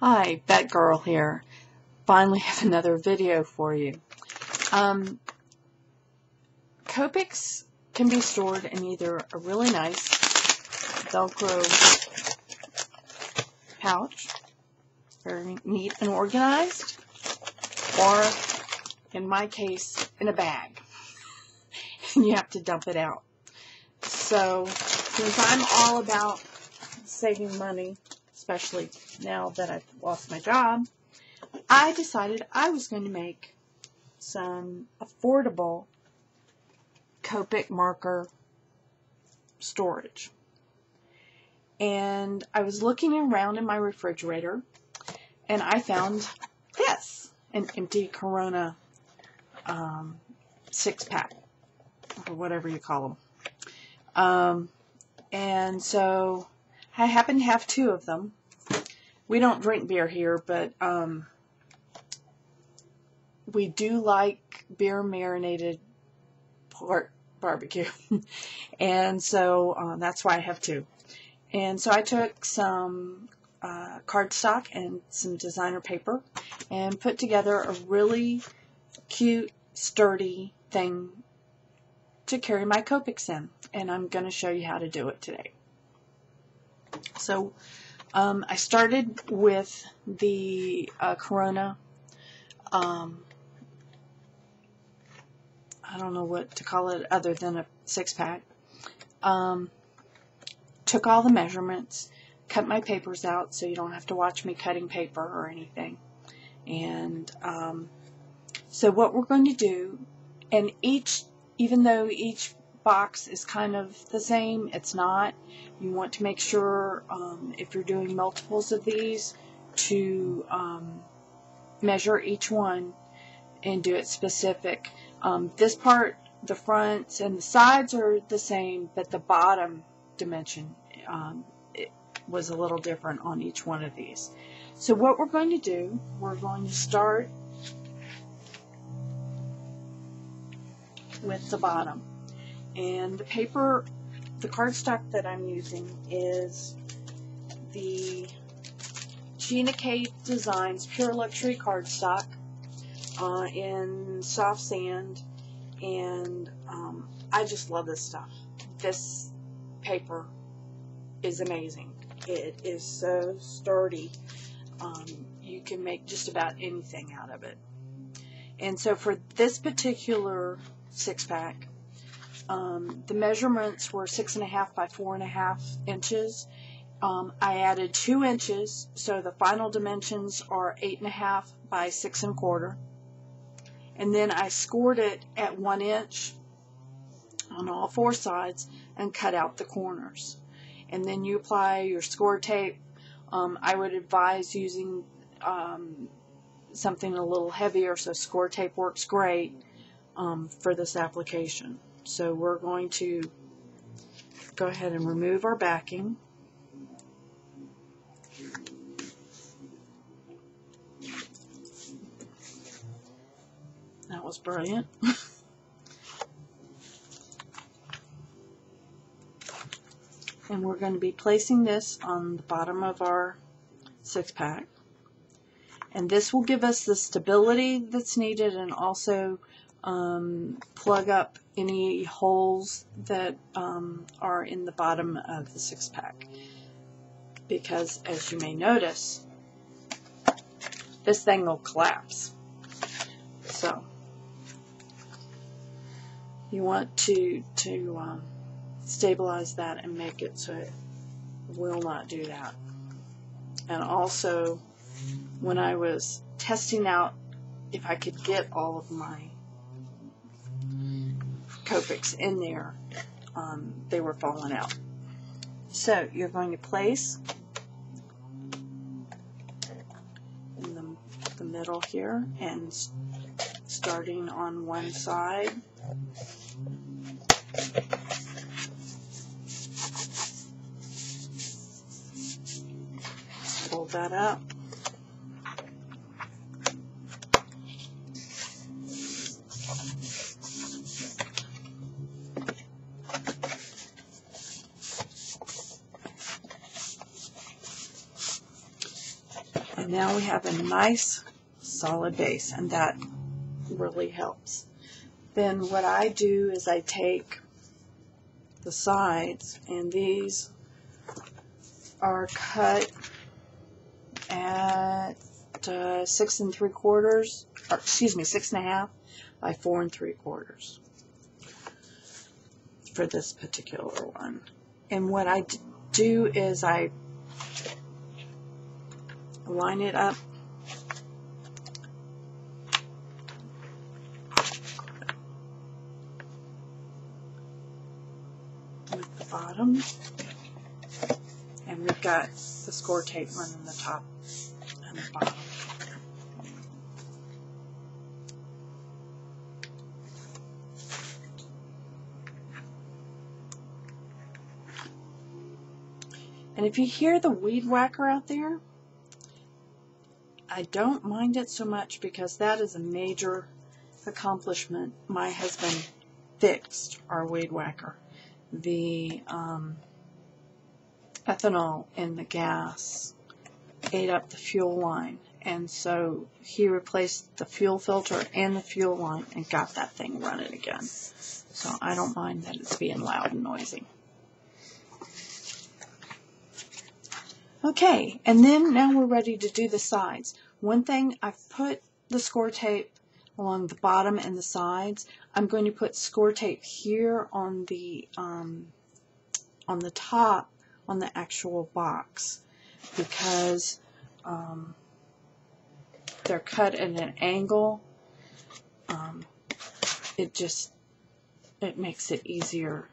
Hi, Bet Girl here. Finally have another video for you. Copics can be stored in either a really nice Velcro pouch, very neat and organized, or in my case, in a bag. And you have to dump it out. So, since I'm all about saving money, especially now that I've lost my job, I decided I was going to make some affordable Copic marker storage. And I was looking around in my refrigerator and I found this, an empty Corona 6-pack, or whatever you call them. And so I happen to have 2 of them. We don't drink beer here, but we do like beer marinated pork barbecue. And so that's why I have 2. And so I took some cardstock and some designer paper and put together a really cute, sturdy thing to carry my Copics in. And I'm going to show you how to do it today. So I started with the Corona, I don't know what to call it other than a 6-pack. Took all the measurements, cut my papers out so you don't have to watch me cutting paper or anything. And so what we're going to do, and even though each box is kind of the same, it's not. You want to make sure if you're doing multiples of these to measure each one and do it specific. This part, the fronts and the sides are the same, but the bottom dimension it was a little different on each one of these. So what we're going to do, we're going to start with the bottom. And the paper, the cardstock that I'm using is the Gina K Designs Pure Luxury cardstock in soft sand, and I just love this stuff. This paper is amazing. It is so sturdy. You can make just about anything out of it. And so for this particular 6-pack, the measurements were 6.5 by 4.5 inches. I added 2 inches, so the final dimensions are 8.5 by 6.25. And then I scored it at 1 inch on all 4 sides and cut out the corners. And then you apply your score tape. I would advise using something a little heavier, so score tape works great for this application. So we're going to go ahead and remove our backing. That was brilliant. And we're going to be placing this on the bottom of our 6-pack. And this will give us the stability that's needed and also plug up any holes that are in the bottom of the 6-pack. Because as you may notice, this thing will collapse. So you want to stabilize that and make it so it will not do that. And also, when I was testing out if I could get all of my Copics in there, they were falling out. So you're going to place in the middle here, and starting on one side, fold that up. And now we have a nice solid base, and that really helps. Then what I do is I take the sides, and these are cut at 6 3/4, or excuse me, 6 1/2 by 4 3/4 for this particular one. And what I do is I line it up with the bottom, and we've got the score tape running the top and the bottom. And if you hear the weed whacker out there, I don't mind it so much because that is a major accomplishment. My husband fixed our weed whacker. The ethanol in the gas ate up the fuel line, and so he replaced the fuel filter and the fuel line and got that thing running again. So I don't mind that it's being loud and noisy. Okay, and then now we're ready to do the sides. One thing, I've put the score tape along the bottom and the sides. I'm going to put score tape here on the top, on the actual box, because they're cut at an angle. It makes it easier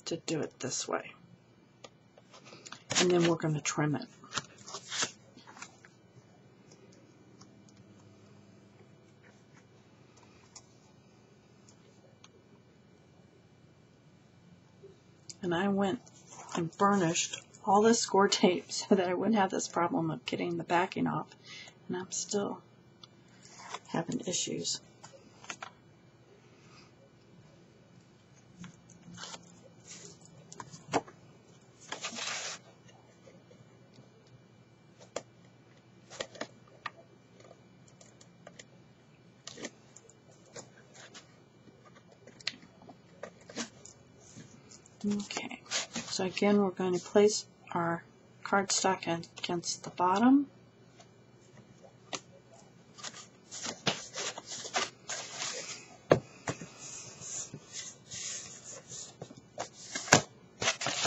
to do it this way. And then we're going to trim it. And I went and burnished all the score tape so that I wouldn't have this problem of getting the backing off. And I'm still having issues. Okay, so again we're going to place our cardstock against the bottom.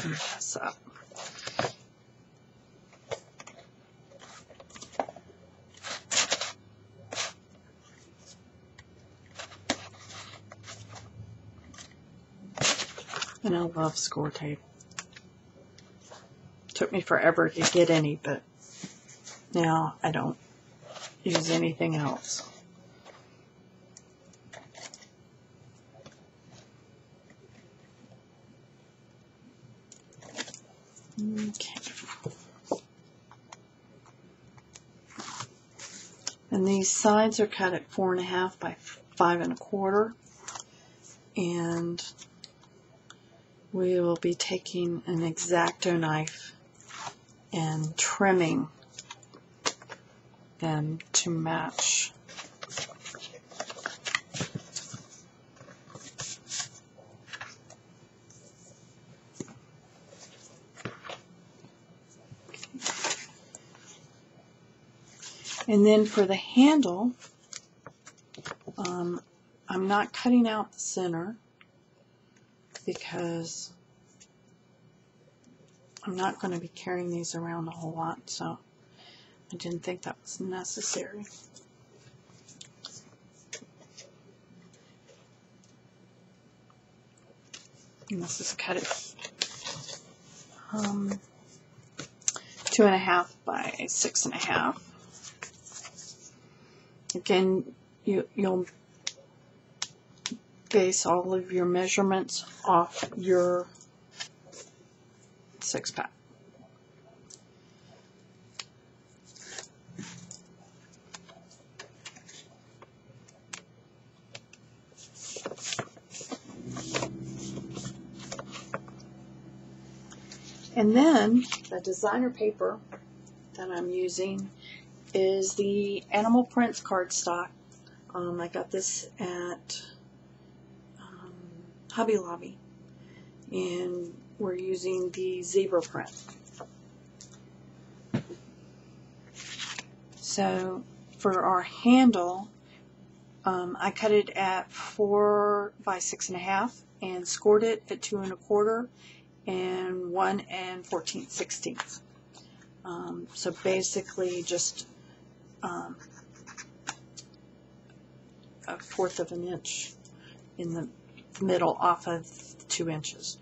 And press up. And I love score tape. Took me forever to get any, but now I don't use anything else. Okay. And these sides are cut at 4 1/2 by 5 1/4, and we will be taking an X-Acto knife and trimming them to match. And then for the handle, I'm not cutting out the center because I'm not going to be carrying these around a whole lot, so I didn't think that was necessary. And this is cut at 2 1/2 by 6 1/2. Again, you'll base all of your measurements off your 6-pack. And then the designer paper that I'm using is the Animal Prints cardstock. I got this at Hobby Lobby, and we're using the zebra print. So for our handle, I cut it at 4 by 6.5 and scored it at 2 1/4 and 1 14/16. So basically just a 1/4 of an inch in the middle off of 2 inches.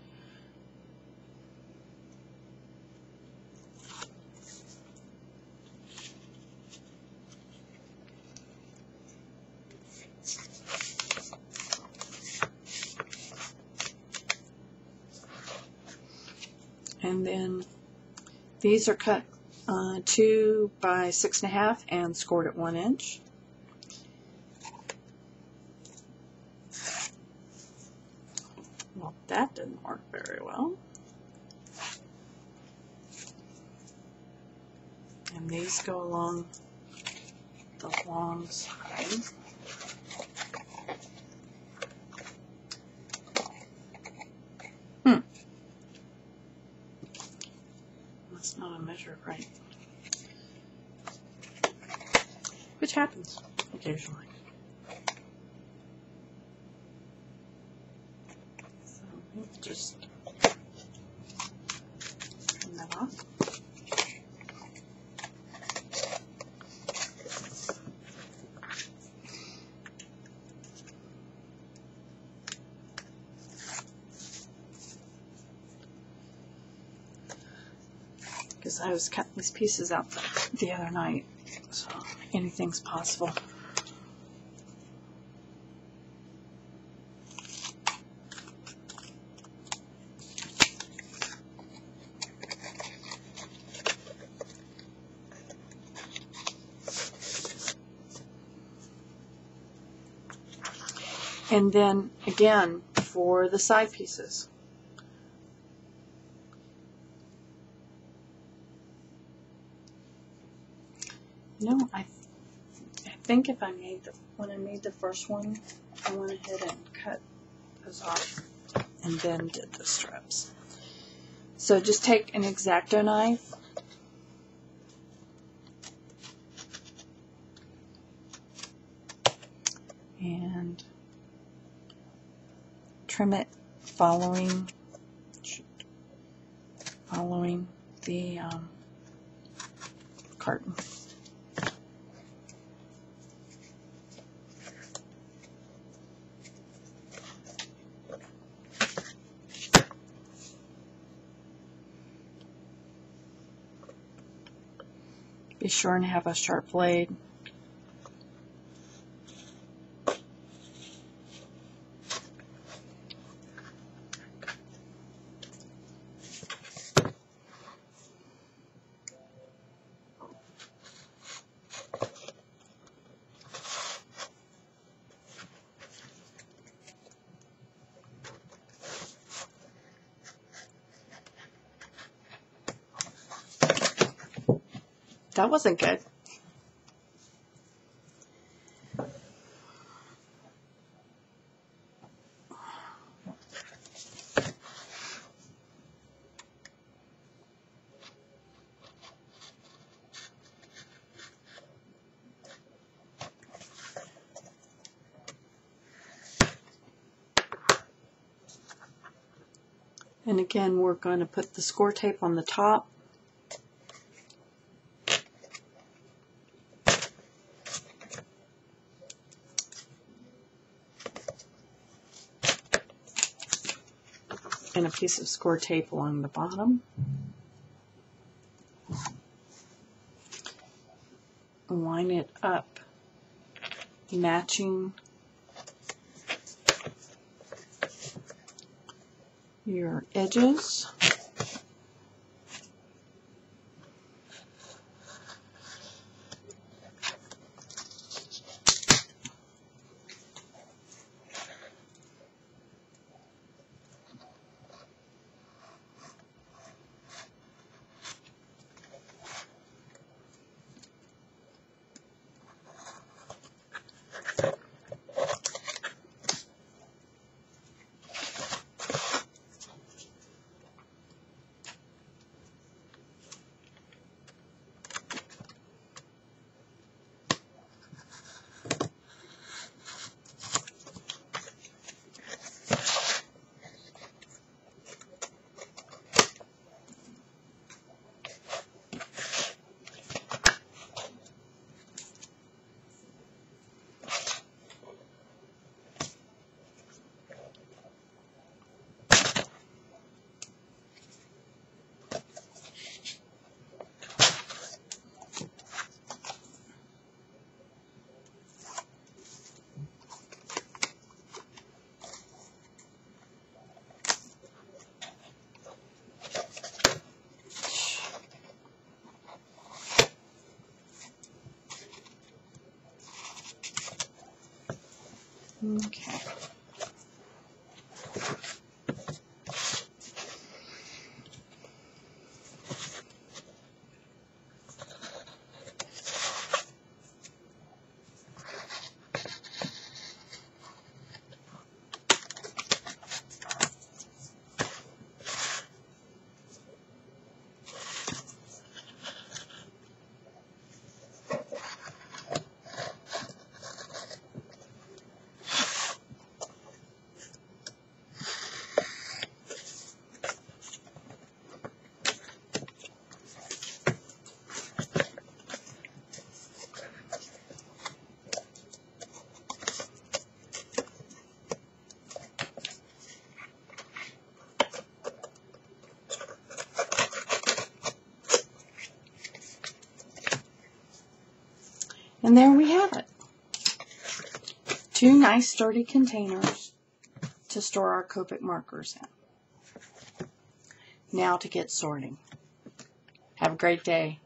And then these are cut 2 by 6.5 and scored at 1 inch. Well, that didn't work very well. And these go along the long side. That's not measured right. Which happens occasionally. So we'll just turn that off. Because I was cutting these pieces out the other night, so anything's possible. And then again for the side pieces. No, I think if when I made the first one, I went ahead and cut those off and then did the strips. So just take an X-Acto knife and trim it following the carton. Be sure and have a sharp blade. That wasn't good. And again, we're going to put the score tape on the top. And a piece of score tape along the bottom. Line it up, matching your edges. Okay. And there we have it. 2 nice sturdy containers to store our Copic markers in. Now to get sorting. Have a great day.